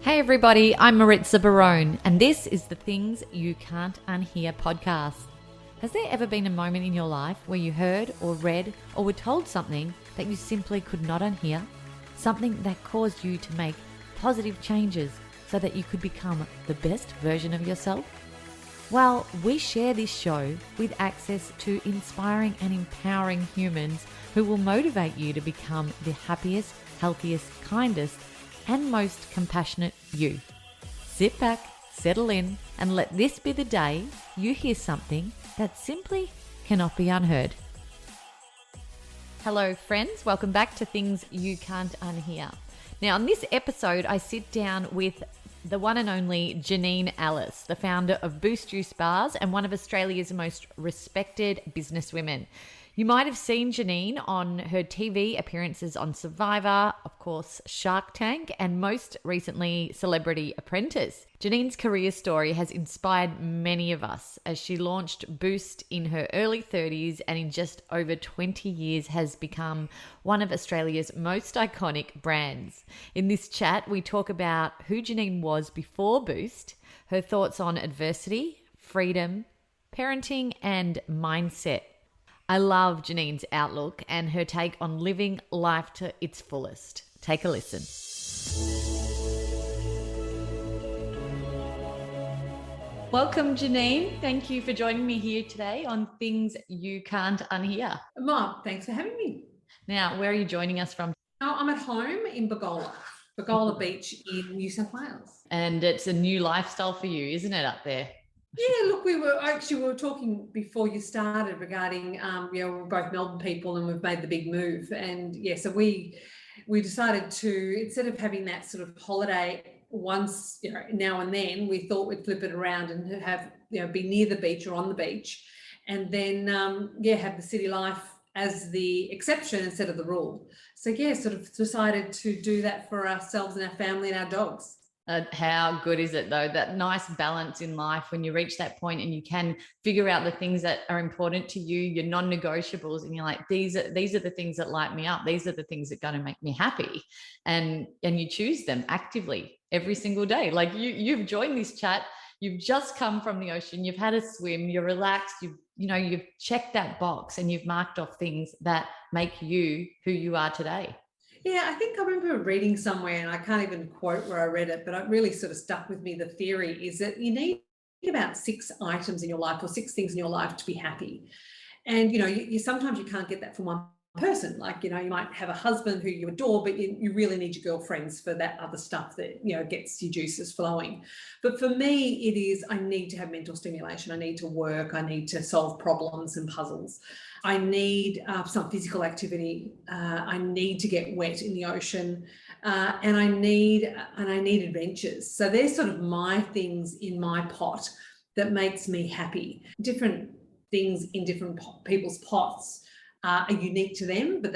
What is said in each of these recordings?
Hey everybody, I'm Maritza Barone, and this is the Things You Can't Unhear podcast. Has there ever been a moment in your life where you heard or read or were told something that you simply could not unhear? Something that caused you to make positive changes so that you could become the best version of yourself? Well, we share this show with access to inspiring and empowering humans who will motivate you to become the happiest, healthiest, kindest, and most compassionate you. Sit back, settle in, and let this be the day you hear something that simply cannot be unheard. Hello friends, welcome back to Things You Can't Unhear. Now on this episode, I sit down with the one and only Janine Allis, the founder of Boost Juice Bars and one of Australia's most respected businesswomen. You might have seen Janine on her TV appearances on Survivor, of course, Shark Tank, and most recently, Celebrity Apprentice. Janine's career story has inspired many of us as she launched Boost in her early 30s and in just over 20 years has become one of Australia's most iconic brands. In this chat, we talk about who Janine was before Boost, her thoughts on adversity, freedom, parenting, and mindset. I love Janine's outlook and her take on living life to its fullest. Take a listen. Welcome, Janine. Thank you for joining me here today on Things You Can't Unhear. Mom, thanks for having me. Now, where are you joining us from? Oh, I'm at home in Bagola Beach in New South Wales. And it's a new lifestyle for you, isn't it, up there? Yeah, look, we were talking before you started regarding, we're both Melbourne people and we've made the big move. And yeah, so we decided to, instead of having that sort of holiday once, now and then, we thought we'd flip it around and have, be near the beach or on the beach and then, have the city life as the exception instead of the rule. So yeah, sort of decided to do that for ourselves and our family and our dogs. How good is it though, that nice balance in life when you reach that point and you can figure out the things that are important to you, your non-negotiables, and you're like, these are the things that light me up. These are the things that are going to make me happy. And you choose them actively every single day. Like you've joined this chat, you've just come from the ocean, you've had a swim, you're relaxed, you've checked that box and you've marked off things that make you who you are today. Yeah, I think I remember reading somewhere, and I can't even quote where I read it, but it really sort of stuck with me. The theory is that you need about 6 items in your life or 6 things in your life to be happy. And, you sometimes you can't get that from one person. Like, you might have a husband who you adore, but you really need your girlfriends for that other stuff that, gets your juices flowing. But for me, it is, I need to have mental stimulation. I need to work. I need to solve problems and puzzles. I need some physical activity. I need to get wet in the ocean, and I need adventures. So they're sort of my things in my pot that makes me happy. Different things in different people's pots are unique to them, but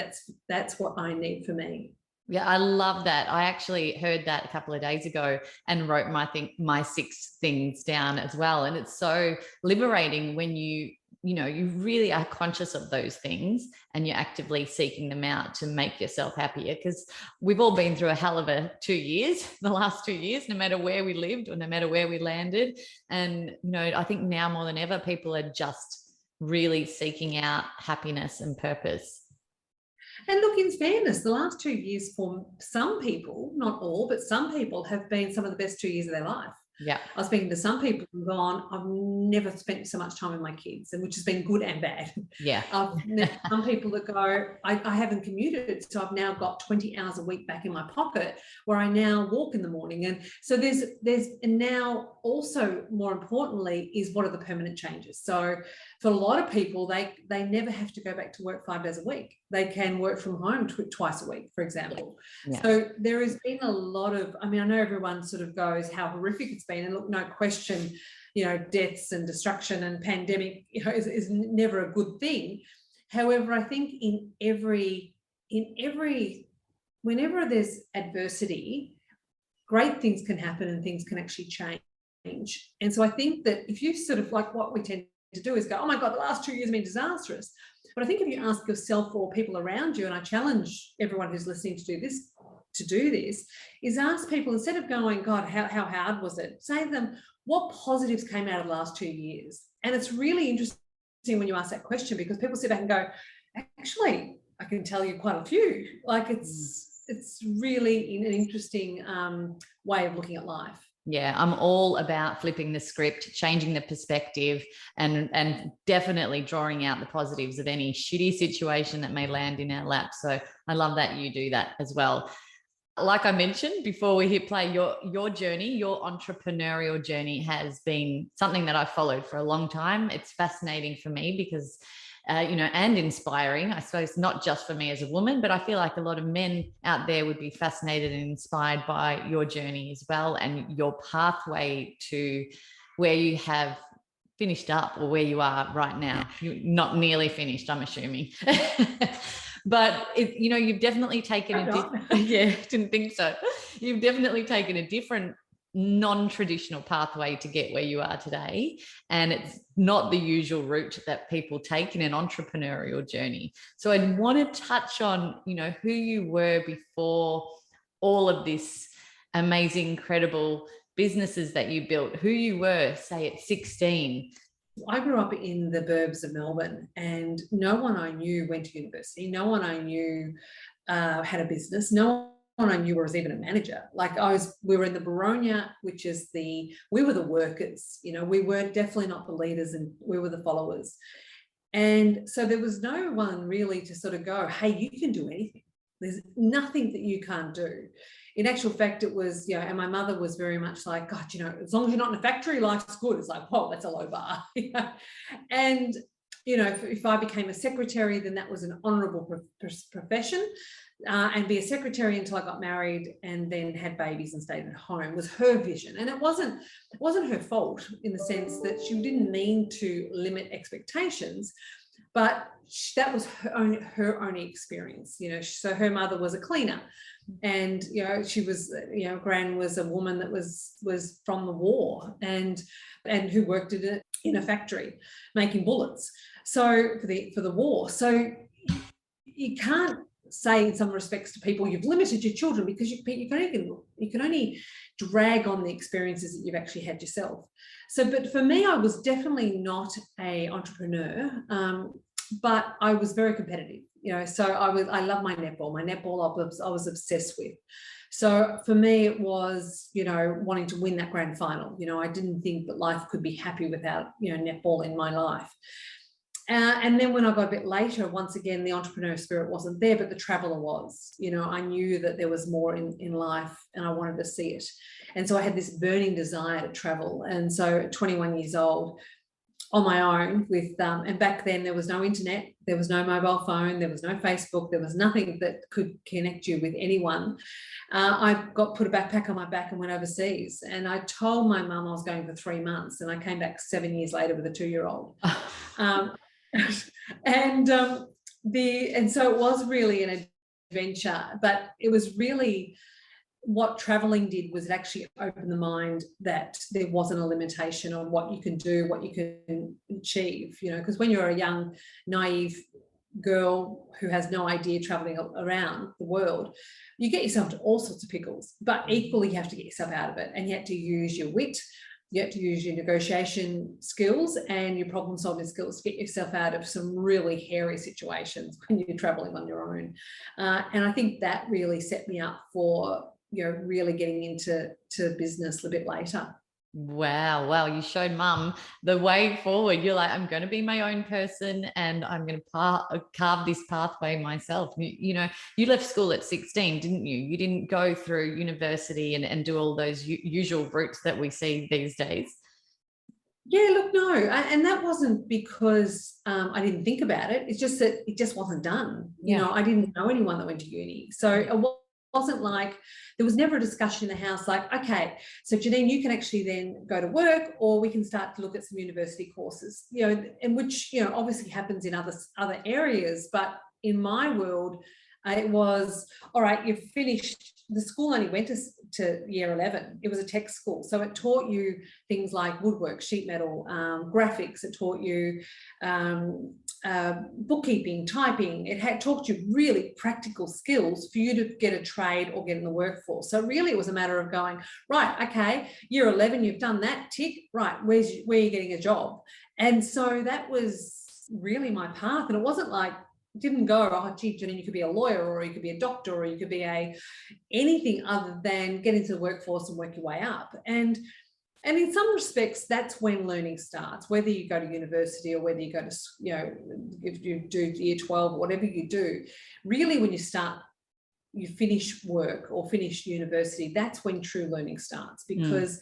that's what I need for me. Yeah, I love that. I actually heard that a couple of days ago and wrote my 6 things down as well. And it's so liberating when you really are conscious of those things and you're actively seeking them out to make yourself happier, because we've all been through a hell of a 2 years, the last 2 years, no matter where we lived or no matter where we landed. And, I think now more than ever, people are just really seeking out happiness and purpose. And look, in fairness, the last 2 years for some people, not all, but some people have been some of the best 2 years of their life. Yeah. I was speaking to some people who've gone, I've never spent so much time with my kids, and which has been good and bad. Yeah. I've met some people that go, I haven't commuted, so I've now got 20 hours a week back in my pocket where I now walk in the morning. And so and now also more importantly is, what are the permanent changes? So for a lot of people, they never have to go back to work 5 days a week. They can work from home twice a week, for example. Yeah. So there has been a lot of, I know everyone sort of goes how horrific it's been, and look, no question, deaths and destruction and pandemic, is never a good thing. However, I think whenever there's adversity, great things can happen and things can actually change. And so I think that if you sort of, like, what we tend to do is go, oh my God, the last 2 years have been disastrous. But I think if you ask yourself or people around you, and I challenge everyone who's listening to do this, to do this is ask people, instead of going, God, how hard was it? Say to them, what positives came out of the last 2 years? And it's really interesting when you ask that question, because people sit back and go, actually, I can tell you quite a few. Like it's really an interesting way of looking at life. Yeah, I'm all about flipping the script, changing the perspective, and definitely drawing out the positives of any shitty situation that may land in our lap. So I love that you do that as well. Like I mentioned before we hit play, your journey, your entrepreneurial journey has been something that I've followed for a long time. It's fascinating for me because and inspiring, I suppose, not just for me as a woman, but I feel like a lot of men out there would be fascinated and inspired by your journey as well, and your pathway to where you have finished up, or where you are right now. You're not nearly finished, I'm assuming. But you've definitely taken didn't think so. You've definitely taken a different non-traditional pathway to get where you are today, and it's not the usual route that people take in an entrepreneurial journey. So I want to touch on who you were before all of this amazing, incredible businesses that you built, who you were, say, at 16. I grew up in the burbs of Melbourne, and no one I knew went to university. No one I knew had a business. No one I knew was even a manager. Like we were in the Baronia, which is we were the workers. We were definitely not the leaders, and we were the followers. And so there was no one really to sort of go, hey, you can do anything. There's nothing that you can't do. In actual fact, it was, and my mother was very much like, God, as long as you're not in a factory, life's good. It's like, whoa, that's a low bar. And, if I became a secretary, then that was an honourable profession. And be a secretary until I got married and then had babies and stayed at home was her vision. And it wasn't her fault, in the sense that she didn't mean to limit expectations, but that was her only experience. So her mother was a cleaner, and she was, Gran was a woman that was from the war and who worked in a factory making bullets, so for the war. So you can't say, in some respects, to people, you've limited your children, because you can only drag on the experiences that you've actually had yourself. So, but for me, I was definitely not a entrepreneur, but I was very competitive. So I love my netball. My netball I was obsessed with. So for me, it was, wanting to win that grand final. I didn't think that life could be happy without, netball in my life. And then when I got a bit later, once again, the entrepreneur spirit wasn't there, but the traveller was. I knew that there was more in life, and I wanted to see it. And so I had this burning desire to travel. And so at 21 years old, on my own and back then there was no internet, there was no mobile phone, there was no Facebook, there was nothing that could connect you with anyone. I put a backpack on my back and went overseas, and I told my mum I was going for 3 months, and I came back 7 years later with a 2-year-old. And so it was really an adventure, but it was really, what traveling did was it actually opened the mind that there wasn't a limitation on what you can do, what you can achieve, because when you're a young, naive girl who has no idea traveling around the world, you get yourself to all sorts of pickles, but equally you have to get yourself out of it, and you have to use your wit, you have to use your negotiation skills and your problem solving skills to get yourself out of some really hairy situations when you're traveling on your own. And I think that really set me up for really getting into business a bit later. Wow, you showed mum the way forward. You're like, I'm going to be my own person, and I'm going to carve this pathway myself. You left school at 16, didn't you? You didn't go through university and do all those usual routes that we see these days. Yeah, look, no, and that wasn't because I didn't think about it. It's just that it just wasn't done. I didn't know anyone that went to uni, so it wasn't like, there was never a discussion in the house like, okay, so Janine, you can actually then go to work, or we can start to look at some university courses, and which obviously happens in other areas, but in my world it was, all right, you've finished. The school only went to year 11. It was a tech school, so it taught you things like woodwork, sheet metal, graphics. It taught you bookkeeping, typing. It had taught you really practical skills for you to get a trade or get in the workforce. So really it was a matter of going, right, okay, year 11, you've done that, tick, right, where are you getting a job? And so that was really my path. And it wasn't like, didn't go, oh, gee, Janine, you could be a lawyer, or you could be a doctor, or you could be anything other than get into the workforce and work your way up. And in some respects, that's when learning starts, whether you go to university or whether you go to, if you do year 12, whatever you do, really when you finish work or finish university, that's when true learning starts, because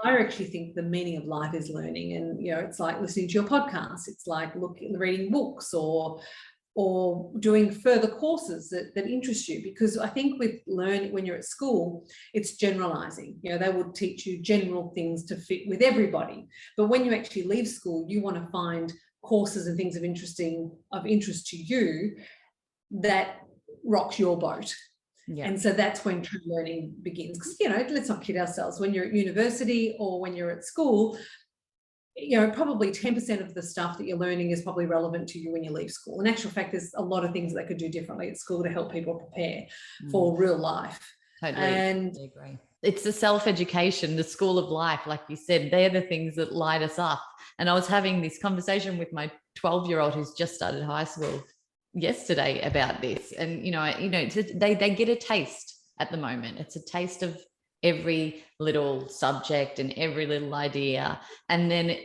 I actually think the meaning of life is learning. And, it's like listening to your podcast. It's like reading books or doing further courses that interest you, because I think with learning when you're at school, it's generalizing. They would teach you general things to fit with everybody, but when you actually leave school, you want to find courses and things of interest to you that rocks your boat. Yeah. And so that's when true learning begins, because let's not kid ourselves. When you're at university or when you're at school, probably 10% of the stuff that you're learning is probably relevant to you when you leave school. In actual fact, there's a lot of things that they could do differently at school to help people prepare for real life. Totally. And I agree. It's the self-education, the school of life, like you said, they're the things that light us up. And I was having this conversation with my 12-year-old who's just started high school yesterday about this. And, they get a taste at the moment. It's a taste of every little subject and every little idea. And then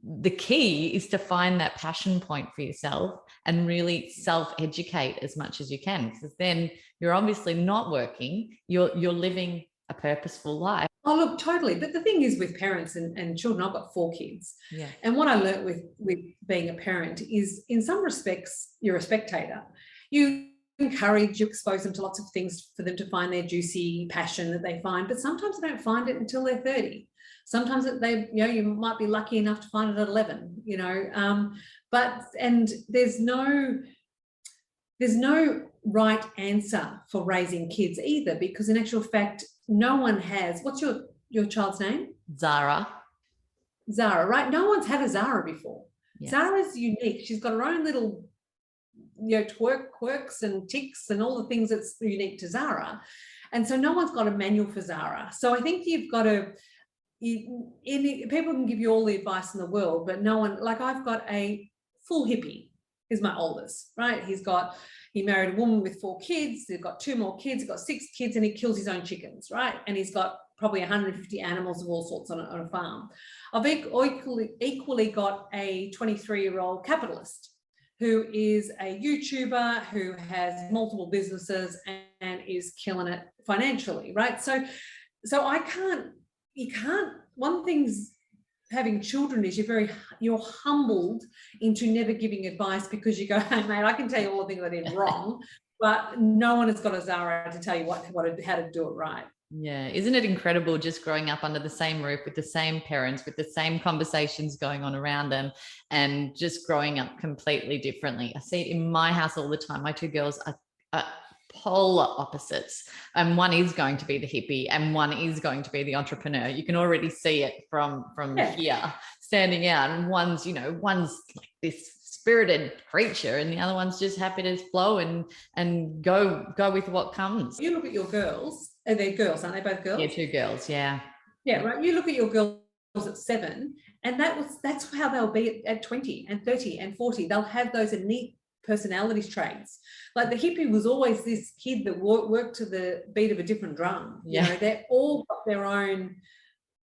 the key is to find that passion point for yourself and really self-educate as much as you can, because then you're obviously not working, you're living a purposeful life. Oh, look, totally. But the thing is with parents and children, I've got 4 kids. Yeah. And what I learned with being a parent is, in some respects, you're a spectator. You encourage, you expose them to lots of things for them to find their juicy passion that they find, but sometimes they don't find it until they're 30. Sometimes you might be lucky enough to find it at 11, and there's no right answer for raising kids either, because in actual fact, no one has. What's your child's name? Zara, right? No one's had a Zara before. Yes. Zara's unique. She's got her own little quirks and ticks and all the things that's unique to Zara. And so no one's got a manual for Zara. So I think you've got to, people can give you all the advice in the world, but no one, like I've got a full hippie, is my oldest, right? He married a woman with 4 kids. They've got 2 more kids. He's got 6 kids, and he kills his own chickens, right? And he's got probably 150 animals of all sorts on a farm. I've equally got a 23-year-old capitalist who is a YouTuber who has multiple businesses and is killing it financially, right? So one thing's having children is you're humbled into never giving advice, because you go, hey mate, I can tell you all the things I did wrong, but no one has got a Zara to tell you how to do it right. Yeah. Isn't it incredible just growing up under the same roof with the same parents, with the same conversations going on around them, and just growing up completely differently? I see it in my house all the time. My 2 girls are polar opposites, and one is going to be the hippie and one is going to be the entrepreneur. You can already see it from here standing out, and one's like this spirited creature and the other one's just happy to flow and go with what comes. You look at your girls, and they're girls, aren't they both girls? Yeah, 2 girls. Yeah, right. You look at your girls at 7, and that's how they'll be at 20 and 30 and 40. They'll have those innate personality traits. Like the hippie was always this kid that worked to the beat of a different drum. They're all got their own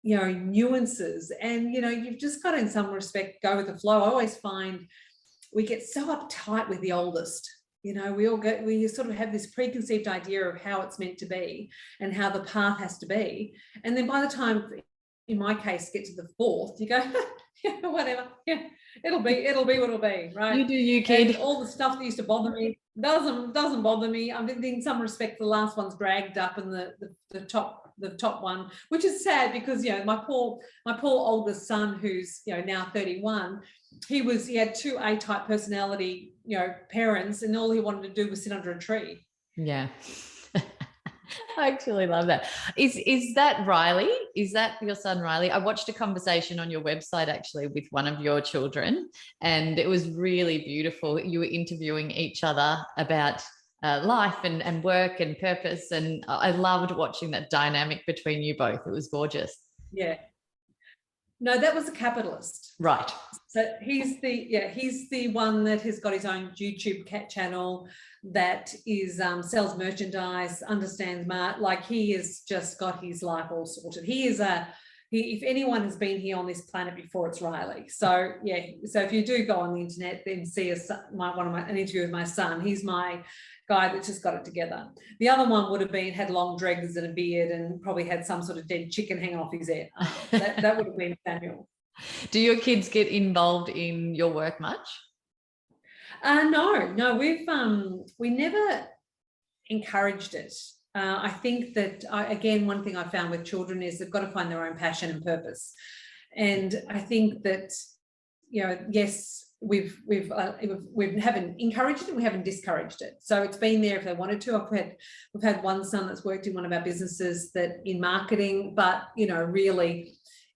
nuances, and you've just got to, in some respect, go with the flow. I always find we get so uptight with the oldest. We sort of have this preconceived idea of how it's meant to be and how the path has to be, and then by the time, in my case, get to the 4th, you go, yeah, whatever, yeah, it'll be what it'll be, right? You do you, kid. And all the stuff that used to bother me doesn't bother me. I mean, in some respect, the last one's dragged up, and the top one, which is sad, because my poor oldest son, who's now 31, he had 2 A-type personality parents, and all he wanted to do was sit under a tree. Yeah. I actually love that. Is that Riley? Is that your son Riley? I watched a conversation on your website actually with one of your children, and it was really beautiful. You were interviewing each other about life and work and purpose, and I loved watching that dynamic between you both. It was gorgeous. Yeah. No, that was a capitalist. Right. So he's the one that has got his own YouTube channel that is sells merchandise, understands like he has just got his life all sorted. If anyone has been here on this planet before, it's Riley. So yeah, so if you do go on the internet, then see an interview with my son. He's my guy that just got it together. The other one would have had long dreads and a beard and probably had some sort of dead chicken hanging off his head. That would have been Samuel. Do your kids get involved in your work much? No, we never encouraged it. I think that again, one thing I found with children is they've got to find their own passion and purpose. And I think that, yes, we haven't encouraged it, we haven't discouraged it. So it's been there if they wanted to. We've had one son that's worked in one of our businesses that in marketing, but really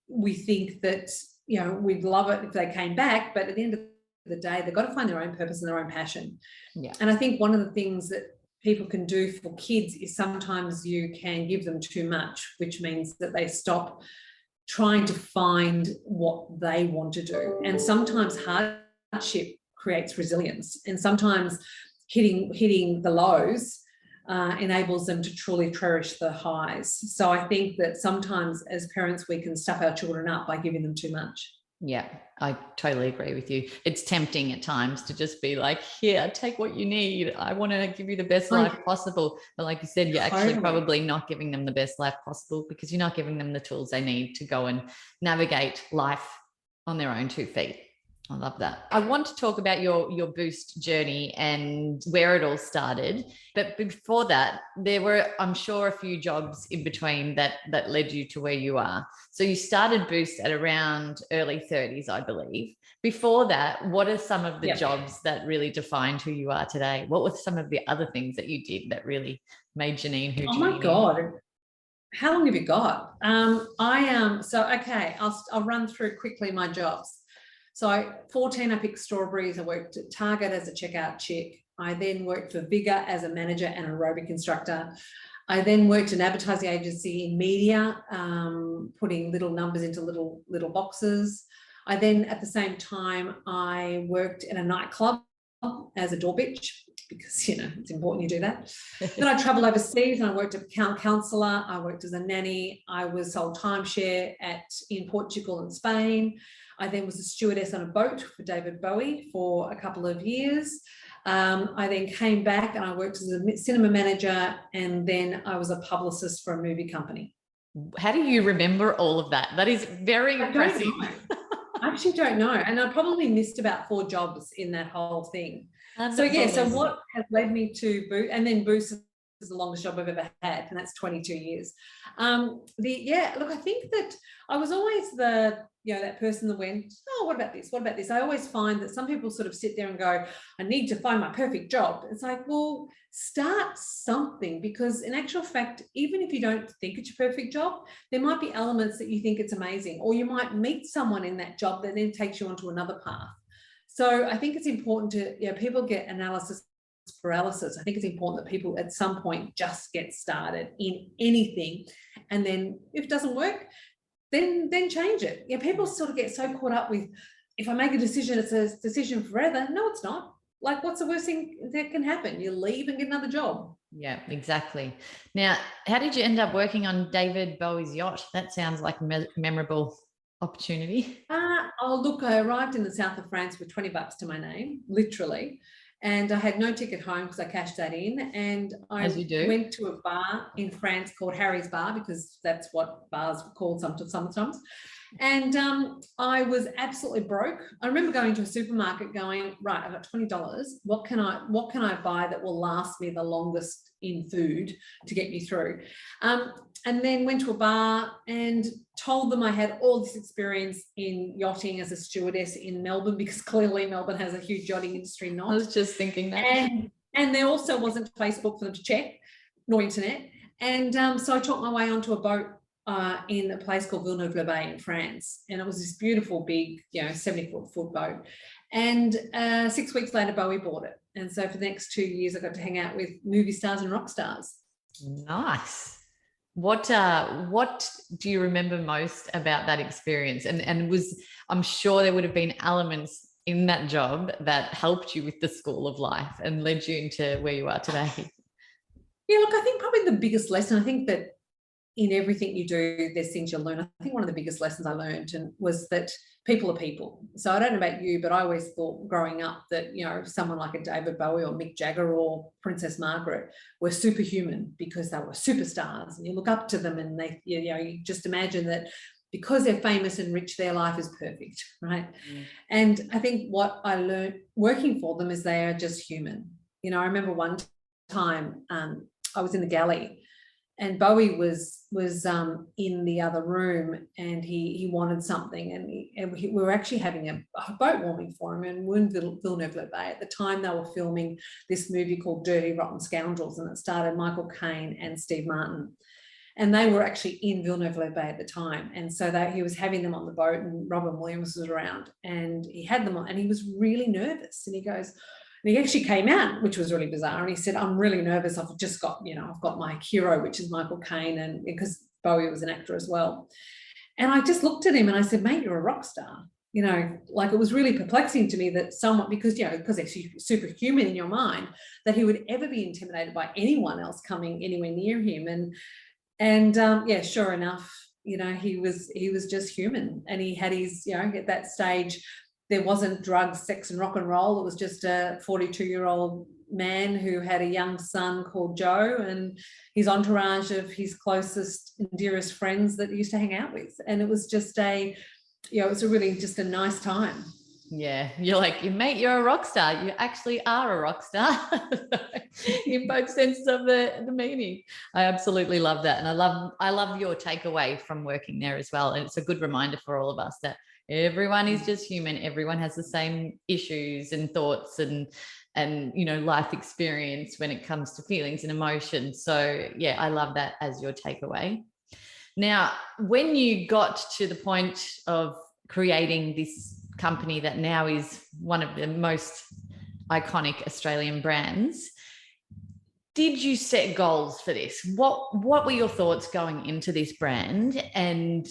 we think that we'd love it if they came back, but at the end of the day, they've got to find their own purpose and their own passion. Yeah. And I think one of the things that people can do for kids is sometimes you can give them too much, which means that they stop trying to find what they want to do. And sometimes hardship creates resilience, and sometimes hitting the lows enables them to truly cherish the highs. So I think that sometimes as parents, we can stuff our children up by giving them too much. Yeah, I totally agree with you. It's tempting at times to just be like, here, take what you need. I want to give you the best life possible. But like you said, you're actually probably not giving them the best life possible because you're not giving them the tools they need to go and navigate life on their own 2 feet. I love that. I want to talk about your Boost journey and where it all started. But before that, there were, I'm sure, a few jobs in between that led you to where you are. So you started Boost at around early 30s, I believe. Before that, what are some of the jobs that really defined who you are today? What were some of the other things that you did that really made Janine who Janine is? Oh my God. How long have you got? I'll run through quickly my jobs. So 14, I picked strawberries. I worked at Target as a checkout chick. I then worked for Vigor as a manager and aerobic instructor. I then worked in an advertising agency in media, putting little numbers into little boxes. I then, at the same time, I worked in a nightclub as a door bitch because, it's important you do that. Then I traveled overseas and I worked as a counsellor. I worked as a nanny. I was sold timeshare in Portugal and Spain. I then was a stewardess on a boat for David Bowie for a couple of years. I then came back and I worked as a cinema manager, and then I was a publicist for a movie company. How do you remember all of that? That is very impressive. I actually don't know. And I probably missed about 4 jobs in that whole thing. So what has led me to Boost, and then Boost is the longest job I've ever had, and that's 22 years. I think that I was always that person that went, oh, what about this? What about this? I always find that some people sort of sit there and go, I need to find my perfect job. It's like, well, start something, because in actual fact, even if you don't think it's your perfect job, there might be elements that you think it's amazing, or you might meet someone in that job that then takes you onto another path. So I think it's important to, people get analysis paralysis. I think it's important that people at some point just get started in anything, and then if it doesn't work, then change it. People sort of get so caught up with, if I make a decision, it's a decision forever. No, it's not. Like, what's the worst thing that can happen? You leave and get another job. Yeah, exactly. Now, how did you end up working on David Bowie's yacht? That sounds like a memorable opportunity. I arrived in the south of France with $20 to my name, literally. And I had no ticket home because I cashed that in. And I went to a bar in France called Harry's Bar, because that's what bars were called sometimes. And I was absolutely broke. I remember going to a supermarket going, right, I've got $20. What can I buy that will last me the longest in food to get me through? And then went to a bar and told them I had all this experience in yachting as a stewardess in Melbourne, because clearly Melbourne has a huge yachting industry. I was just thinking that. And there also wasn't Facebook for them to check, nor internet. And so I took my way onto a boat in a place called Villeneuve-les-Bains in France. And it was this beautiful, big, 70-foot boat. And 6 weeks later, Bowie bought it. And so for the next 2 years, I got to hang out with movie stars and rock stars. Nice. What do you remember most about that experience? And I'm sure there would have been elements in that job that helped you with the school of life and led you into where you are today. Yeah, look, I think probably the biggest lesson, I think that in everything you do, there's things you'll learn. I think one of the biggest lessons I learned was that people are people. So I don't know about you, but I always thought growing up that, someone like a David Bowie or Mick Jagger or Princess Margaret were superhuman because they were superstars and you look up to them and they, you just imagine that because they're famous and rich, their life is perfect, right? Mm. And I think what I learned working for them is they are just human. I remember one time I was in the galley and Bowie was in the other room and he wanted something and we were actually having a boat warming for him, and we're in Villeneuve-les-Bains. At the time they were filming this movie called Dirty Rotten Scoundrels, and it starred Michael Caine and Steve Martin. And they were actually in Villeneuve-les-Bains at the time. And so he was having them on the boat and Robin Williams was around and he had them on and he was really nervous. And he goes, and he actually came out, which was really bizarre. And he said, I'm really nervous. I've just got, I've got my hero, which is Michael Caine, and because Bowie was an actor as well. And I just looked at him and I said, mate, you're a rock star. Like it was really perplexing to me that someone, because they're superhuman in your mind, that he would ever be intimidated by anyone else coming anywhere near him. And sure enough, he was just human, and he had his, at that stage, there wasn't drugs, sex and rock and roll. It was just a 42-year-old man who had a young son called Joe and his entourage of his closest and dearest friends that he used to hang out with. And it was just it was really just a nice time. Yeah, you're like, mate, you're a rock star. You actually are a rock star in both senses of the meaning. I absolutely love that. And I love your takeaway from working there as well. And it's a good reminder for all of us that everyone is just human. Everyone has the same issues and thoughts and life experience when it comes to feelings and emotions. So yeah, I love that as your takeaway. Now, when you got to the point of creating this company that now is one of the most iconic Australian brands, did you set goals for this? What were your thoughts going into this brand? And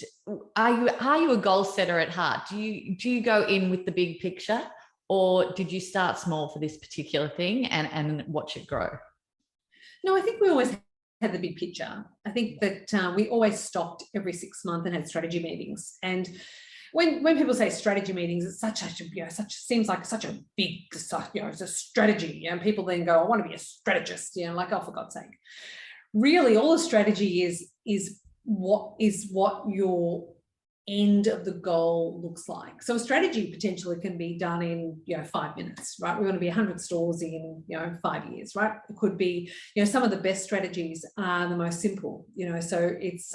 are you a goal setter at heart? Do you go in with the big picture, or did you start small for this particular thing and watch it grow? No, I think we always had the big picture. I think that we always stopped every 6 months and had strategy meetings. And when people say strategy meetings, it's seems like such a big, it's a strategy. People then go, I want to be a strategist. Like, oh, for God's sake. Really, all a strategy is what your end of the goal looks like. So a strategy potentially can be done in 5 minutes, right? We want to be 100 stores in 5 years, right? It could be some of the best strategies are the most simple. So it's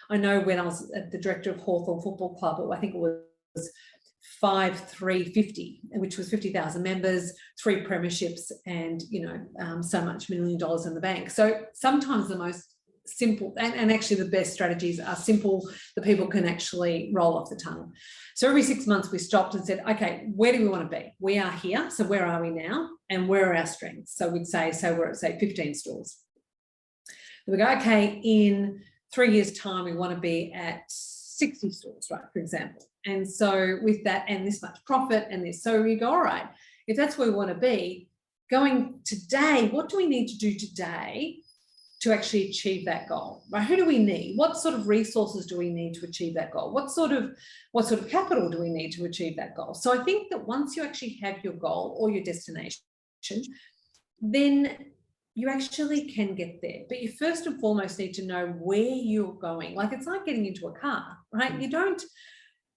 I know when I was the director of Hawthorn Football Club, I think it was 5-3-50, which was 50,000 members, 3 premierships, and so much $1 million in the bank. So sometimes the most simple and actually the best strategies are simple that people can actually roll off the tongue. So every 6 months we stopped and said, okay, where do we want to be? We are here, so where are we now, and where are our strengths? So we'd say, so we're at 15 stores. We go, okay, in 3 years time we want to be at 60 stores, right, for example. And so with that and this much profit and this, so we go, all right, if that's where we want to be, going today, what do we need to do today to actually achieve that goal, right? Who do we need? What sort of resources do we need to achieve that goal? What sort of capital do we need to achieve that goal? So I think that once you actually have your goal or your destination, then you actually can get there. But you first and foremost need to know where you're going. Like, it's like getting into a car, right? You don't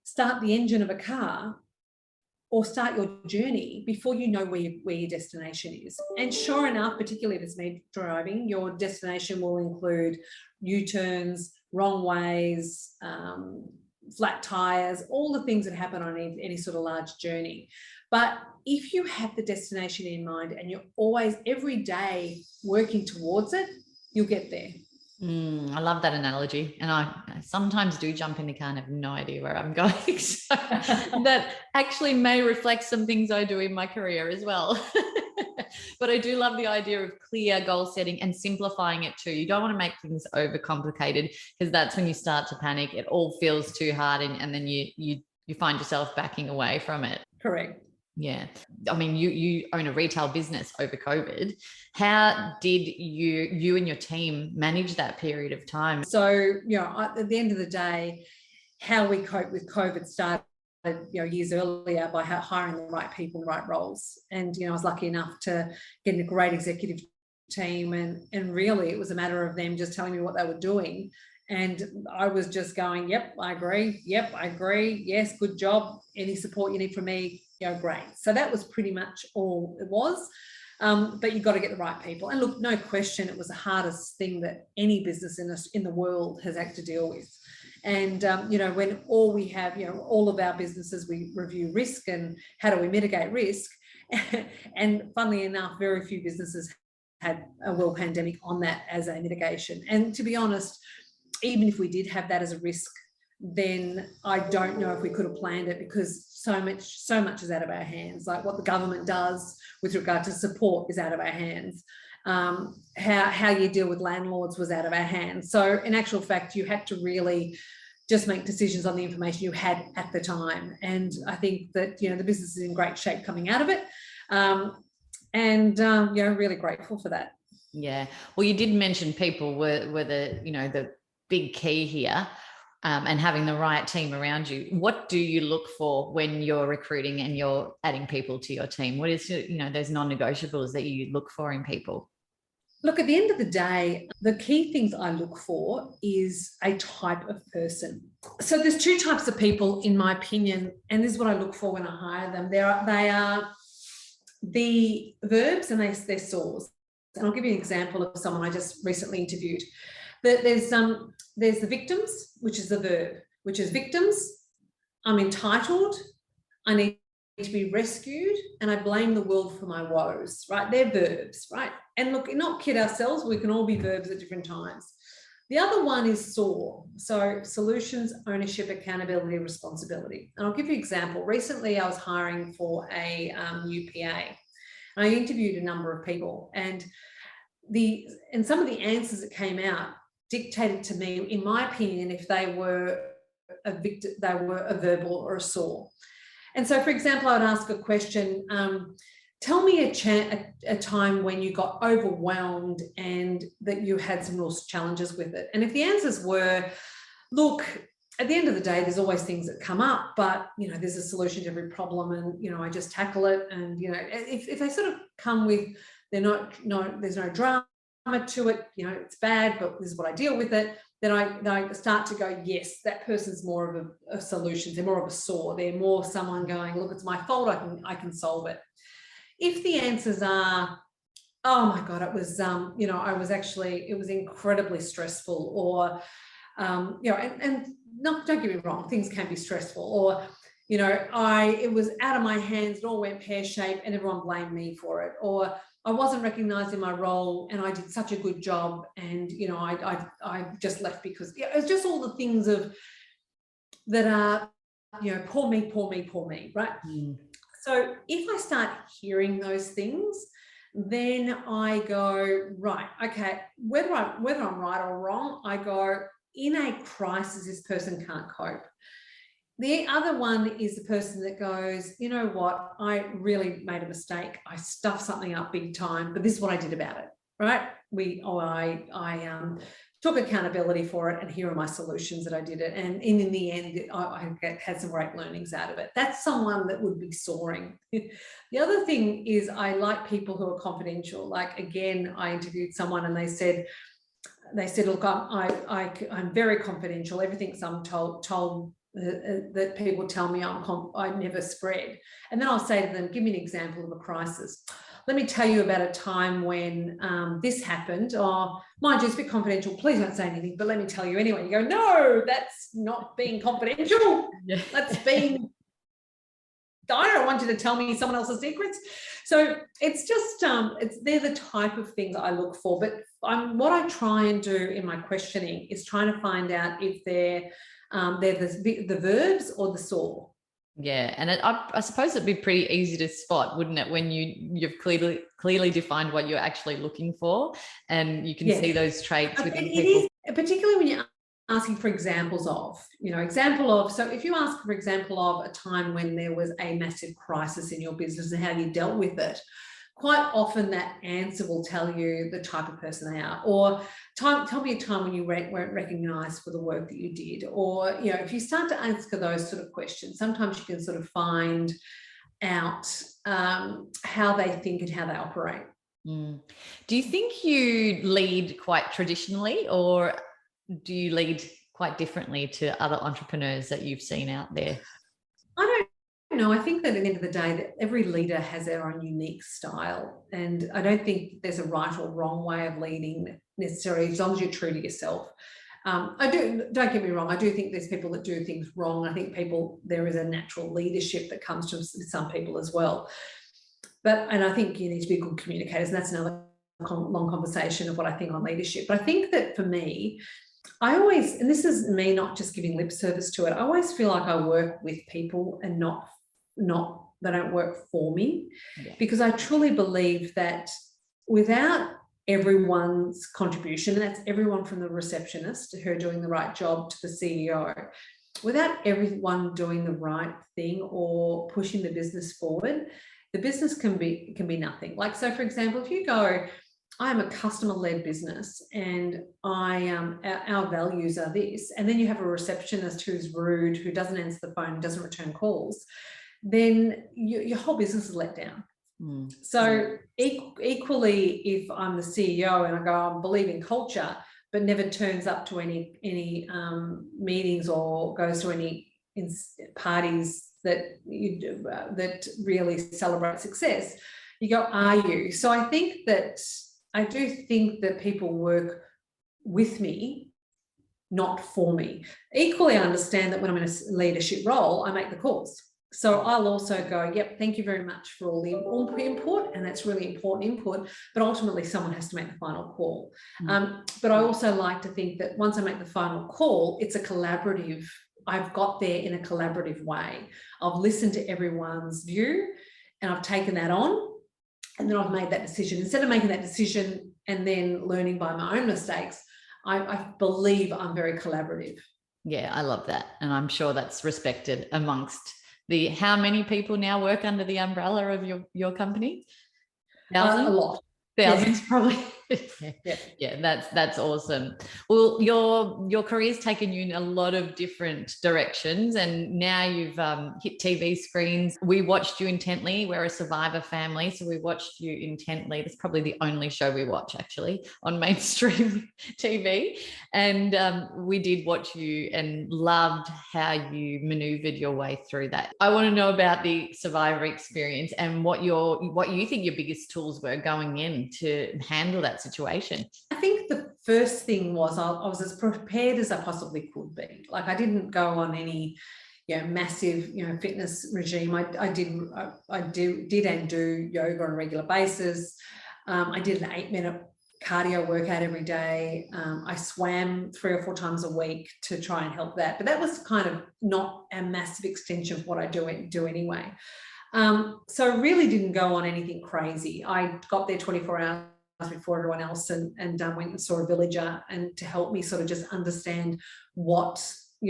start the engine of a car or start your journey before you know where your destination is. And sure enough, particularly if it's me driving, your destination will include U-turns, wrong ways, flat tires, all the things that happen on any sort of large journey. But if you have the destination in mind and you're always every day working towards it, you'll get there. I love that analogy. And I sometimes do jump in the car and have no idea where I'm going. So that actually may reflect some things I do in my career as well. But I do love the idea of clear goal setting and simplifying it too. You don't want to make things overcomplicated, because that's when you start to panic. It all feels too hard, and then you find yourself backing away from it. Correct. Yeah. I mean, you own a retail business over COVID. How did you and your team manage that period of time? So, at the end of the day, how we cope with COVID started, years earlier by hiring the right people, the right roles. And, I was lucky enough to get a great executive team. And really it was a matter of them just telling me what they were doing. And I was just going, yep, I agree. Yep, I agree. Yes, good job. Any support you need from me, great. So that was pretty much all it was. But you've got to get the right people. And look, no question, it was the hardest thing that any business in the world has had to deal with. And, when all we have, all of our businesses, we review risk and how do we mitigate risk. And funnily enough, very few businesses had a world pandemic on that as a mitigation. And to be honest, even if we did have that as a risk, then I don't know if we could have planned it, because so much is out of our hands. Like what the government does with regard to support is out of our hands. How you deal with landlords was out of our hands. So in actual fact, you had to really just make decisions on the information you had at the time. And I think that, the business is in great shape coming out of it. Really grateful for that. Yeah. Well, you did mention people were the big key here. And having the right team around you. What do you look for when you're recruiting and you're adding people to your team? What is, those non-negotiables that you look for in people? Look, at the end of the day, the key things I look for is a type of person. So there's two types of people, in my opinion, and this is what I look for when I hire them. They are the verbs and they're sores. And I'll give you an example of someone I just recently interviewed. There's the victims, which is the verb, which is victims. I'm entitled. I need to be rescued, and I blame the world for my woes, right? They're verbs, right? And look, not kid ourselves, we can all be verbs at different times. The other one is SOAR. So solutions, ownership, accountability, responsibility. And I'll give you an example. Recently, I was hiring for a new PA. And I interviewed a number of people, and some of the answers that came out dictated to me, in my opinion, if they were a victim, they were a verbal or a SOAR. And so, for example, I would ask a question, tell me a time when you got overwhelmed and that you had some real challenges with it. And if the answers were, look, at the end of the day, there's always things that come up, but, there's a solution to every problem, and, I just tackle it. And, if they sort of come with, there's no drama to it, it's bad, but this is what I deal with it, then I start to go, yes, that person's more of a solution. They're more of a SOAR. They're more someone going, look, it's my fault. I can solve it. If the answers are, oh my God, it was, it was incredibly stressful, or, don't get me wrong, things can be stressful, or, it was out of my hands, it all went pear-shaped and everyone blamed me for it, or I wasn't recognised in my role and I did such a good job, and, I just left because it's just all the things that are, poor me, right? Mm. So if I start hearing those things, then I go, right, okay, whether I'm right or wrong, I go, in a crisis, this person can't cope. The other one is the person that goes, you know what, I really made a mistake. I stuffed something up big time, but this is what I did about it, right? I took accountability for it, and here are my solutions that I did it. And in the end, I had some great learnings out of it. That's someone that would be soaring. The other thing is I like people who are confidential. Like, again, I interviewed someone and they said, look, I'm very confidential. Everything I'm told that people tell me I never spread. And then I'll say to them, give me an example of a crisis. Let me tell you about a time when this happened. Oh, mind you, it's a bit confidential. Please don't say anything, but let me tell you anyway. You go, no, that's not being confidential. Yeah. That's being I don't want you to tell me someone else's secrets. So it's just, they're the type of things I look for. But what I try and do in my questioning is trying to find out if they're the verbs or the saw. Yeah, and I suppose it'd be pretty easy to spot, wouldn't it, when you've clearly defined what you're actually looking for, and you can see those traits within people. It is, particularly when you're asking for examples of, so if you ask for example of a time when there was a massive crisis in your business and how you dealt with it, quite often that answer will tell you the type of person they are. Or tell me a time when you weren't recognised for the work that you did. Or, if you start to answer those sort of questions, sometimes you can sort of find out how they think and how they operate. Do you think you lead quite traditionally, or do you lead quite differently to other entrepreneurs that you've seen out there? I don't know. I think that at the end of the day, that every leader has their own unique style. And I don't think there's a right or wrong way of leading necessarily, as long as you're true to yourself. Don't get me wrong, I do think there's people that do things wrong. I think there is a natural leadership that comes to some people as well. And I think you need to be good communicators, and that's another long conversation of what I think on leadership. But I think that for me, I always, and this is me not just giving lip service to it, I always feel like I work with people and not they don't work for me, because I truly believe that without everyone's contribution, and that's everyone from the receptionist to her doing the right job to the CEO, without everyone doing the right thing or pushing the business forward, the business can be nothing. Like, so for example, if you go, I'm a customer-led business and our values are this, and then you have a receptionist who's rude, who doesn't answer the phone, doesn't return calls, then your whole business is let down. So equally, if I'm the CEO and I go, I believe in culture, but never turns up to any meetings or goes to any parties that really celebrate success, you go, are you? So I do think that people work with me, not for me. Equally, I understand that when I'm in a leadership role, I make the calls. So I'll also go, yep, thank you very much for all the input, and that's really important input, but ultimately someone has to make the final call. But I also like to think that once I make the final call, it's a collaborative, I've got there in a collaborative way. I've listened to everyone's view and I've taken that on, and then I've made that decision. Instead of making that decision and then learning by my own mistakes, I believe I'm very collaborative. Yeah, I love that. And I'm sure that's respected amongst how many people now work under the umbrella of your company? A lot. Thousands, probably. Yeah, that's awesome. Well, your career's taken you in a lot of different directions, and now you've hit TV screens. We watched you intently. We're a Survivor family, so we watched you intently. That's probably the only show we watch, actually, on mainstream TV. And we did watch you and loved how you maneuvered your way through that. I want to know about the Survivor experience and what you think your biggest tools were going in to handle that situation. I think the first thing was I was as prepared as I possibly could be. Like, I didn't go on any massive fitness regime. I did and do yoga on a regular basis. I did an 8-minute cardio workout every day. I swam 3 or 4 times a week to try and help that, but that was kind of not a massive extension of what I do anyway. So I really didn't go on anything crazy. I got there 24 hours before everyone else and went and saw a villager, and to help me sort of just understand what,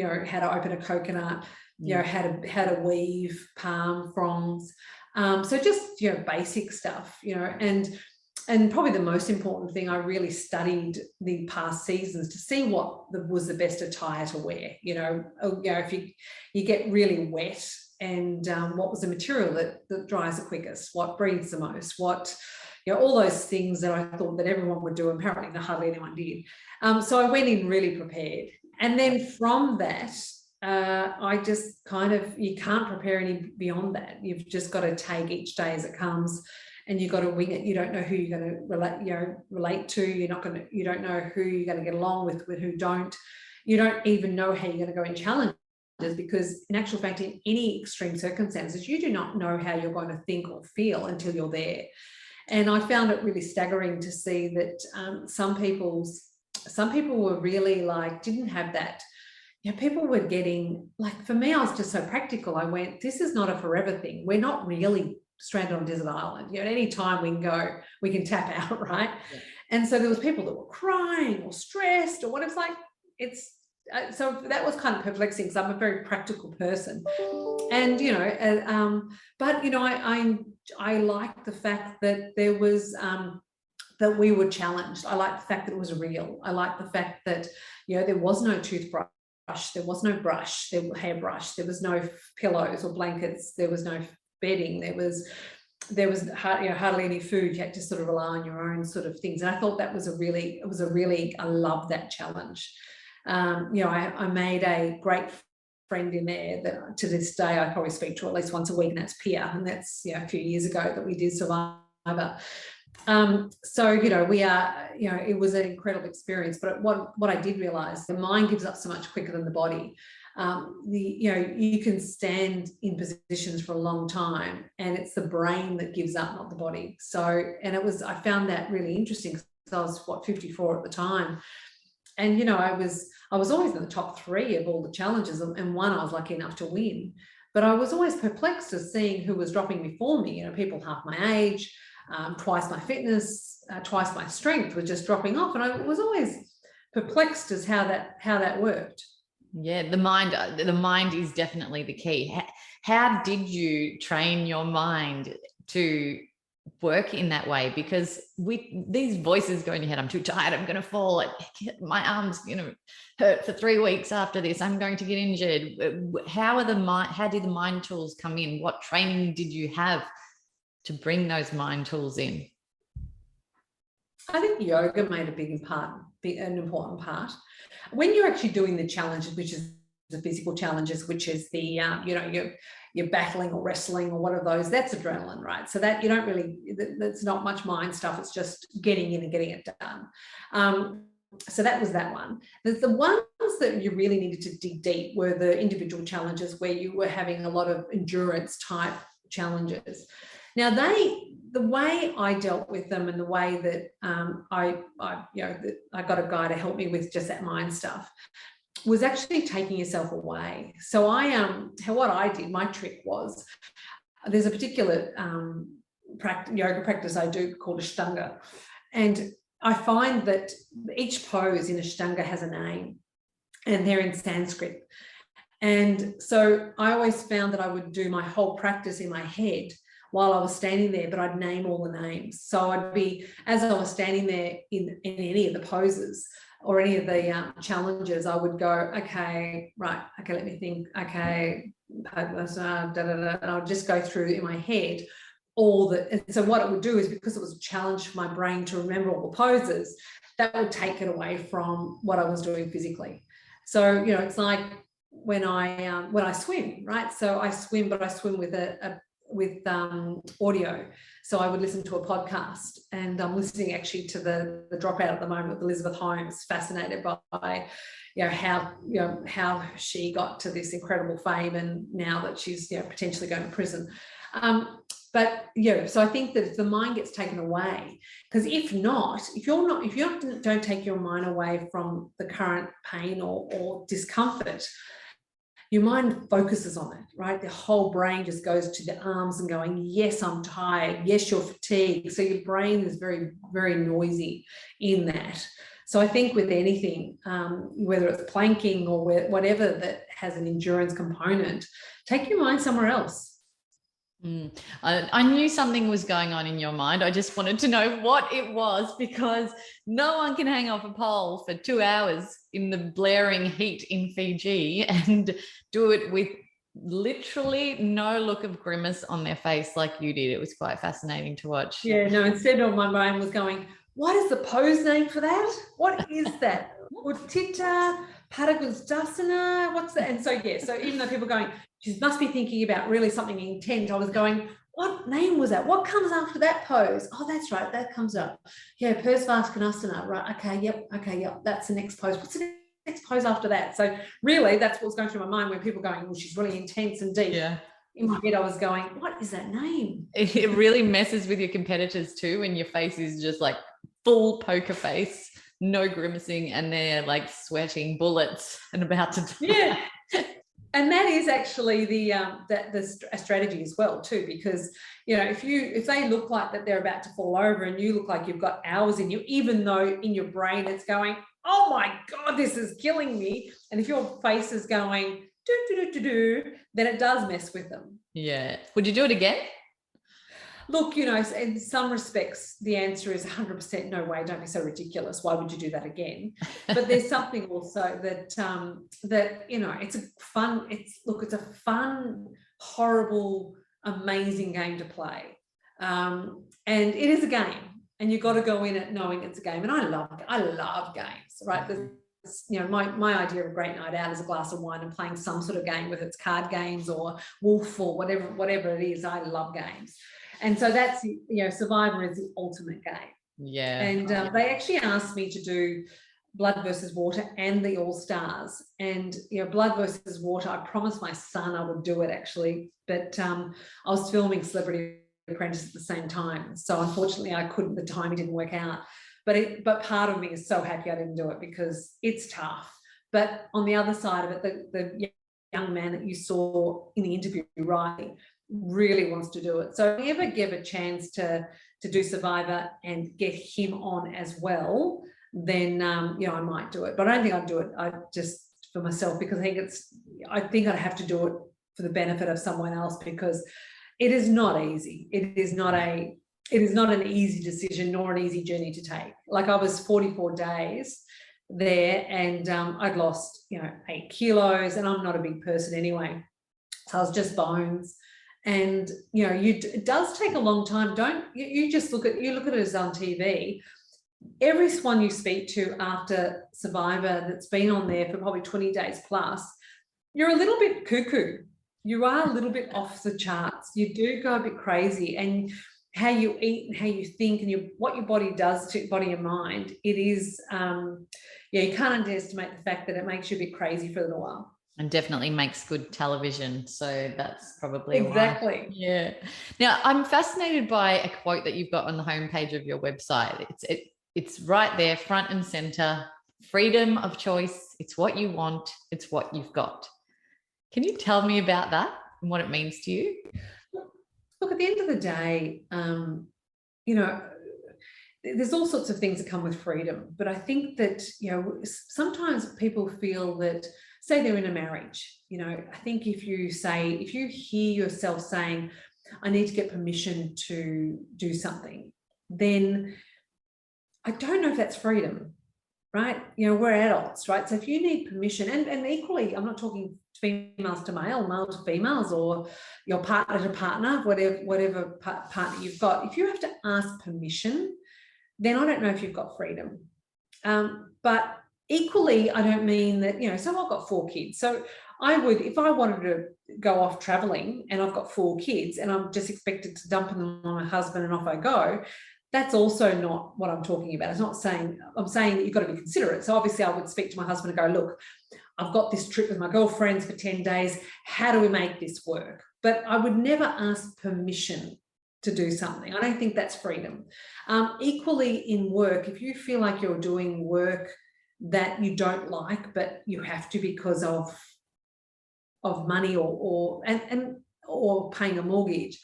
how to open a coconut, how to weave palm fronds. So just, basic stuff, and probably the most important thing, I really studied the past seasons to see what was the best attire to wear. If you get really wet, and what was the material that dries the quickest, what breathes the most, what, all those things that I thought that everyone would do, and apparently hardly anyone did. So I went in really prepared. And then from that, I just you can't prepare any beyond that. You've just got to take each day as it comes, and you've got to wing it. You don't know who you're going to relate to. You don't know who you're going to get along with who don't. You don't even know how you're going to go and challenge because in actual fact, in any extreme circumstances, you do not know how you're going to think or feel until you're there. And I found it really staggering to see that some people were really like, didn't have that. You know, people were getting, like, for me, I was just so practical. I went, this is not a forever thing. We're not really stranded on a desert island. You know, at any time we can go, we can tap out, right? Yeah. And so there was people that were crying or stressed or what. It's like, it's, so that was kind of perplexing because I'm a very practical person, and you know, but you know, I like the fact that there was that we were challenged. I like the fact that it was real. I like the fact that, you know, there was no toothbrush, there was no brush, there was hairbrush, there was no pillows or blankets, there was no bedding, there was hardly any food. You had to sort of rely on your own sort of things. And I thought that was I love that challenge. You know, I made a great friend in there that to this day I probably speak to at least once a week, and that's Pia. And that's, you know, a few years ago that we did Survivor. So, you know, we are, you know, it was an incredible experience. But what I did realize, the mind gives up so much quicker than the body. You know, you can stand in positions for a long time, and it's the brain that gives up, not the body. So, and I found that really interesting because I was 54 at the time. And, you know, I was always in the top 3 of all the challenges, and one I was lucky enough to win. But I was always perplexed as seeing who was dropping before me. You know, people half my age, twice my fitness, twice my strength was just dropping off. And I was always perplexed as how that worked. Yeah, the mind is definitely the key. How did you train your mind to work in that way? Because these voices go in your head, I'm too tired, I'm going to fall, my arm's going to hurt for 3 weeks after this, I'm going to get injured. How did the mind tools come in? What training did you have to bring those mind tools in? I think yoga made an important part. When you're actually doing the challenges, which is the physical challenges, which is the you know, you're battling or wrestling or one of those, that's adrenaline, right? So that you don't really, that's not much mind stuff. It's just getting in and getting it done. So that was that one. The ones that you really needed to dig deep were the individual challenges, where you were having a lot of endurance type challenges. Now the way I dealt with them, and the way that I got a guy to help me with just that mind stuff, was actually taking yourself away. So what I did, my trick was, there's a particular yoga practice I do called Ashtanga, and I find that each pose in Ashtanga has a name, and they're in Sanskrit. And so I always found that I would do my whole practice in my head while I was standing there, but I'd name all the names. So I'd be, as I was standing there in any of the poses or any of the challenges, I would go, okay, right, okay, let me think, okay, and I would just go through in my head all the, and so what it would do is, because it was a challenge for my brain to remember all the poses, that would take it away from what I was doing physically. So, you know, it's like when I swim, right? So I swim, but I swim with audio. So I would listen to a podcast, and I'm listening actually to the Dropout at the moment with Elizabeth Holmes, fascinated by how she got to this incredible fame, and now that she's, you know, potentially going to prison. But yeah, so I think that if the mind gets taken away, because if you don't take your mind away from the current pain or discomfort, your mind focuses on it, right? The whole brain just goes to the arms and going, yes, I'm tired. Yes, you're fatigued. So your brain is very, very noisy in that. So I think with anything, whether it's planking or whatever that has an endurance component, take your mind somewhere else. I knew something was going on in your mind. I just wanted to know what it was, because no one can hang off a pole for 2 hours in the blaring heat in Fiji and do it with literally no look of grimace on their face like you did. It was quite fascinating to watch. Yeah, no, instead of my brain was going, what is the pose name for that? What is that? Uttita Padagustasana? What's that? And so, yeah, so even though people are going, she must be thinking about really something intent, I was going, what name was that? What comes after that pose? Oh, that's right, that comes up. Yeah, Pursvaskanasana, right? Okay, yep, that's the next pose. What's the pose after that. So really, that's what's going through my mind when people are going, well, she's really intense and deep. Yeah. In my head, I was going, what is that name? It really messes with your competitors too when your face is just like full poker face, no grimacing, and they're like sweating bullets and about to die. Yeah. And that is actually the strategy as well too, because if they look like that they're about to fall over and you look like you've got hours in you, even though in your brain it's going, oh my God, this is killing me, and if your face is going then it does mess with them. Yeah. Would you do it again? Look, in some respects, the answer is 100% no way. Don't be so ridiculous. Why would you do that again? But there's something also that it's a fun, horrible, amazing game to play, and it is a game, and you've got to go in it knowing it's a game. And I love games, right? My idea of a great night out is a glass of wine and playing some sort of game, whether it's card games or wolf or whatever it is. I love games. And so that's, Survivor is the ultimate game. Yeah. And they actually asked me to do Blood versus Water and the All Stars. And, Blood versus Water, I promised my son I would do it actually, but I was filming Celebrity Apprentice at the same time. So unfortunately I couldn't, the timing didn't work out. But part of me is so happy I didn't do it because it's tough. But on the other side of it, the young man that you saw in the interview, Riley, really wants to do it. So if I ever give a chance to do Survivor and get him on as well, then I might do it. But I don't think I'd do it. I just for myself, because I think I'd have to do it for the benefit of someone else, because it is not easy. It is not an easy decision nor an easy journey to take. Like, I was 44 days there and I'd lost 8 kilos, and I'm not a big person anyway, so I was just bones. And it does take a long time. You look at it as on TV. Everyone you speak to after Survivor that's been on there for probably 20 days plus, you're a little bit cuckoo. You are a little bit off the charts. You do go a bit crazy, and how you eat and how you think and what your body does to your body and mind, it is, you can't underestimate the fact that it makes you a bit crazy for a little while. And definitely makes good television. So that's probably exactly why. Yeah. Now, I'm fascinated by a quote that you've got on the homepage of your website. It's right there, front and center. Freedom of choice. It's what you want. It's what you've got. Can you tell me about that and what it means to you? Look, at the end of the day, there's all sorts of things that come with freedom. But I think that, sometimes people feel that, say they're in a marriage, I think if you hear yourself saying, I need to get permission to do something, then I don't know if that's freedom, right? We're adults, right? So if you need permission, and equally, I'm not talking females to male to females, or your partner to partner, whatever partner you've got, if you have to ask permission, then I don't know if you've got freedom. But equally, I don't mean that, so I've got 4 kids. So I would, if I wanted to go off traveling and I've got 4 kids and I'm just expected to dump them on my husband and off I go, that's also not what I'm talking about. I'm saying that you've got to be considerate. So obviously I would speak to my husband and go, look, I've got this trip with my girlfriends for 10 days. How do we make this work? But I would never ask permission to do something. I don't think that's freedom. Equally in work, if you feel like you're doing work that you don't like, but you have to because of money or paying a mortgage,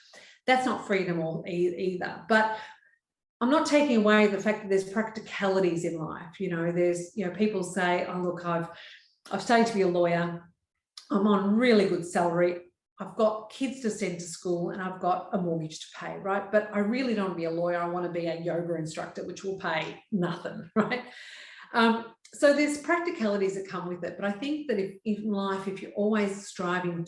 that's not freedom either. But I'm not taking away the fact that there's practicalities in life. There's, people say, oh, look, I've studied to be a lawyer. I'm on really good salary. I've got kids to send to school and I've got a mortgage to pay, right? But I really don't want to be a lawyer. I want to be a yoga instructor, which will pay nothing, right? So there's practicalities that come with it. But I think that if in life, if you're always striving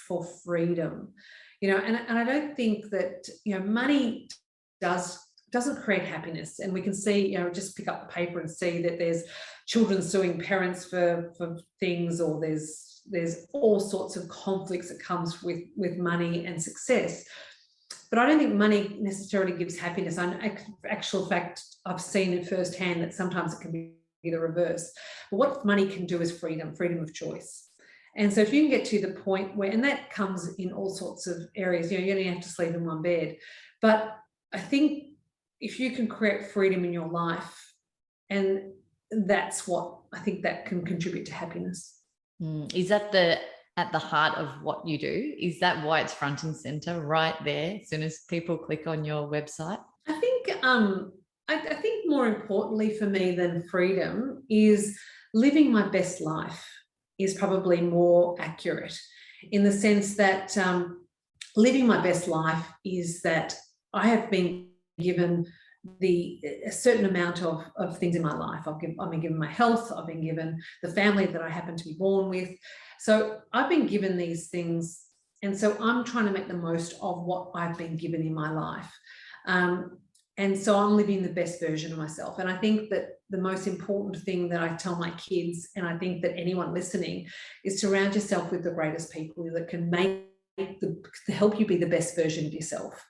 for freedom, and I don't think that, money doesn't create happiness. And we can see, just pick up the paper and see that there's children suing parents for things, or there's all sorts of conflicts that comes with money and success. But I don't think money necessarily gives happiness. Actual fact, I've seen it firsthand that sometimes it can be the reverse. But what money can do is freedom of choice. And so if you can get to the point where, and that comes in all sorts of areas, you don't have to sleep in one bed, but I think if you can create freedom in your life, and that's what I think that can contribute to happiness. Is that at the heart of what you do? Is that why it's front and center right there as soon as people click on your website? I think I think more importantly for me than freedom is living my best life is probably more accurate, in the sense that living my best life is that I have been given a certain amount of things in my life. I've been given my health, I've been given the family that I happen to be born with. So I've been given these things, and so I'm trying to make the most of what I've been given in my life. And so I'm living the best version of myself. And I think that the most important thing that I tell my kids, and I think that anyone listening, is surround yourself with the greatest people that can to help you be the best version of yourself.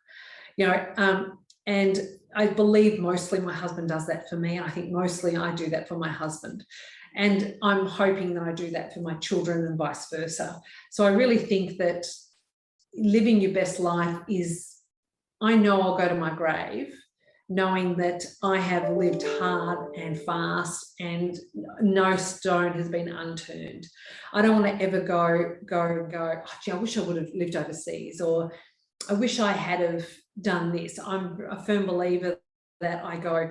And I believe mostly my husband does that for me. And I think mostly I do that for my husband. And I'm hoping that I do that for my children and vice versa. So I really think that living your best life is, I know I'll go to my grave knowing that I have lived hard and fast and no stone has been unturned. I don't want to ever go, oh, gee, I wish I would have lived overseas, or I wish I had have done this. I'm a firm believer that I go,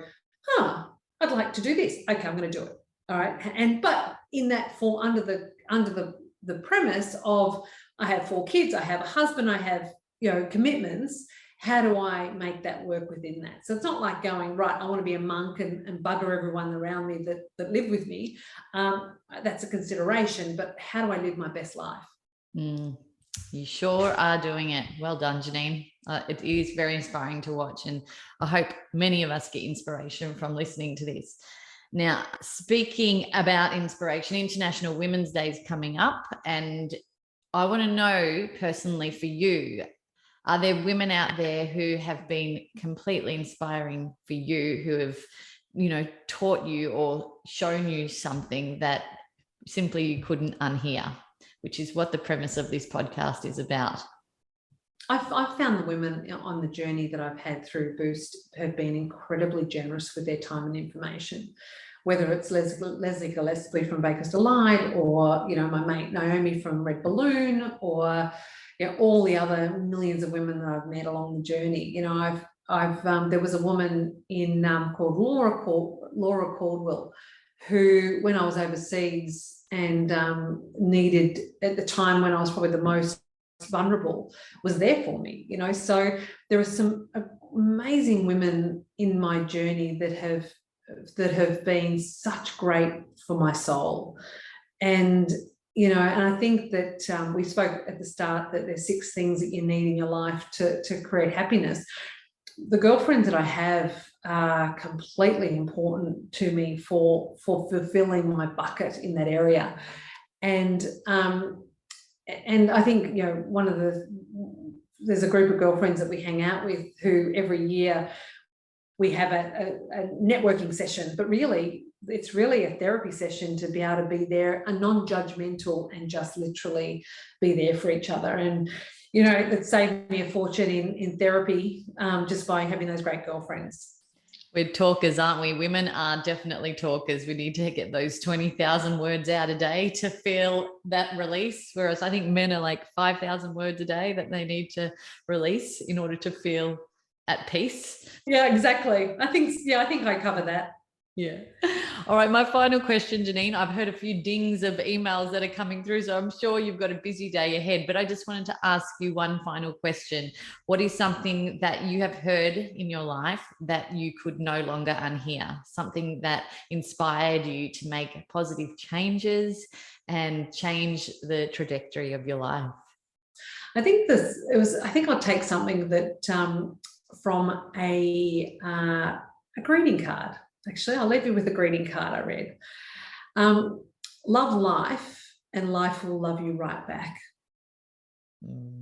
I'd like to do this. Okay, I'm going to do it. All right. But in that fall, under the premise of I have 4 kids, I have a husband, I have, commitments. How do I make that work within that? So it's not like going, right, I want to be a monk and bugger everyone around me that live with me. That's a consideration, but how do I live my best life? You sure are doing it. Well done, Janine. It is very inspiring to watch, and I hope many of us get inspiration from listening to this. Now, speaking about inspiration, International Women's Day is coming up, and I want to know personally for you, are there women out there who have been completely inspiring for you, who have, taught you or shown you something that simply you couldn't unhear, which is what the premise of this podcast is about? I've found the women on the journey that I've had through Boost have been incredibly generous with their time and information, whether it's Leslie Gillespie from Bakers Delight, or, my mate Naomi from Red Balloon, or all the other millions of women that I've met along the journey. There was a woman called Laura Caldwell, who, when I was overseas and needed, at the time when I was probably the most vulnerable, was there for me. So there are some amazing women in my journey that have been such great for my soul. And and I think that we spoke at the start that there's 6 things that you need in your life to create happiness. The girlfriends that I have are completely important to me for fulfilling my bucket in that area. And I think, there's a group of girlfriends that we hang out with who every year we have a networking session, but really it's really a therapy session to be able to be there, a non-judgmental, and just literally be there for each other. And, it saved me a fortune in therapy just by having those great girlfriends. We're talkers, aren't we? Women are definitely talkers. We need to get those 20,000 words out a day to feel that release. Whereas I think men are like 5,000 words a day that they need to release in order to feel at peace. Yeah, exactly. I think I cover that. Yeah. All right. My final question, Janine. I've heard a few dings of emails that are coming through, so I'm sure you've got a busy day ahead, but I just wanted to ask you one final question. What is something that you have heard in your life that you could no longer unhear? Something that inspired you to make positive changes and change the trajectory of your life? I think I'll take something that from a greeting card. Actually, I'll leave you with a greeting card I read. Love life, and life will love you right back.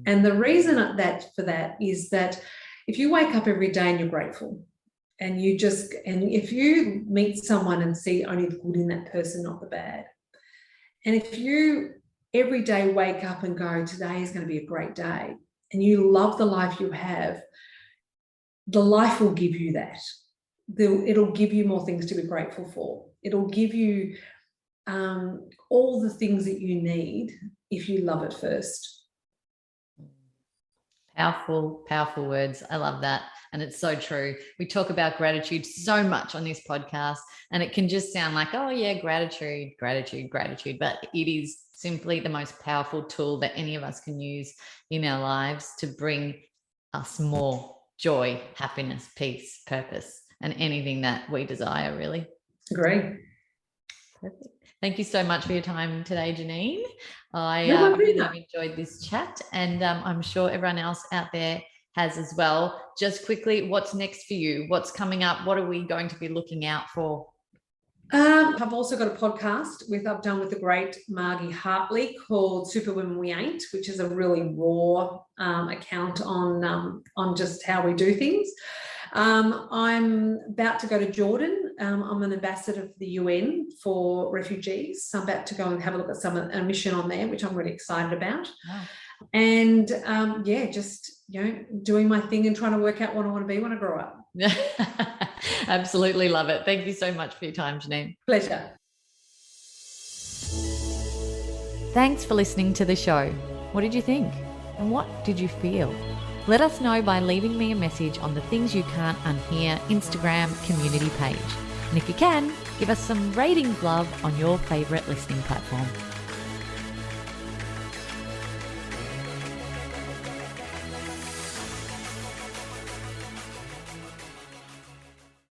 And the reason for that is that if you wake up every day and you're grateful, And if you meet someone and see only the good in that person, not the bad, and if you every day wake up and go, today is going to be a great day, and you love the life you have, the life will give you that. It'll give you more things to be grateful for. It'll give you all the things that you need if you love it first. Powerful, powerful words. I love that. And it's so true. We talk about gratitude so much on this podcast, and it can just sound like, oh yeah, gratitude, gratitude, gratitude. But it is simply the most powerful tool that any of us can use in our lives to bring us more joy, happiness, peace, purpose, and anything that we desire, really. Agree. Perfect. Thank you so much for your time today, Janine. I really have enjoyed this chat, and I'm sure everyone else out there has as well. Just quickly, what's next for you? What's coming up? What are we going to be looking out for? I've also got a podcast I've done with the great Margie Hartley called Superwomen We Ain't, which is a really raw account on just how we do things. I'm about to go to Jordan. I'm an ambassador for the UN for refugees. So I'm about to go and have a look at a mission on there, which I'm really excited about. Wow. And just doing my thing and trying to work out what I want to be when I grow up. Absolutely love it. Thank you so much for your time, Janine. Pleasure. Thanks for listening to the show. What did you think? And what did you feel? Let us know by leaving me a message on the Things You Can't Unhear Instagram community page. And if you can, give us some ratings love on your favourite listening platform.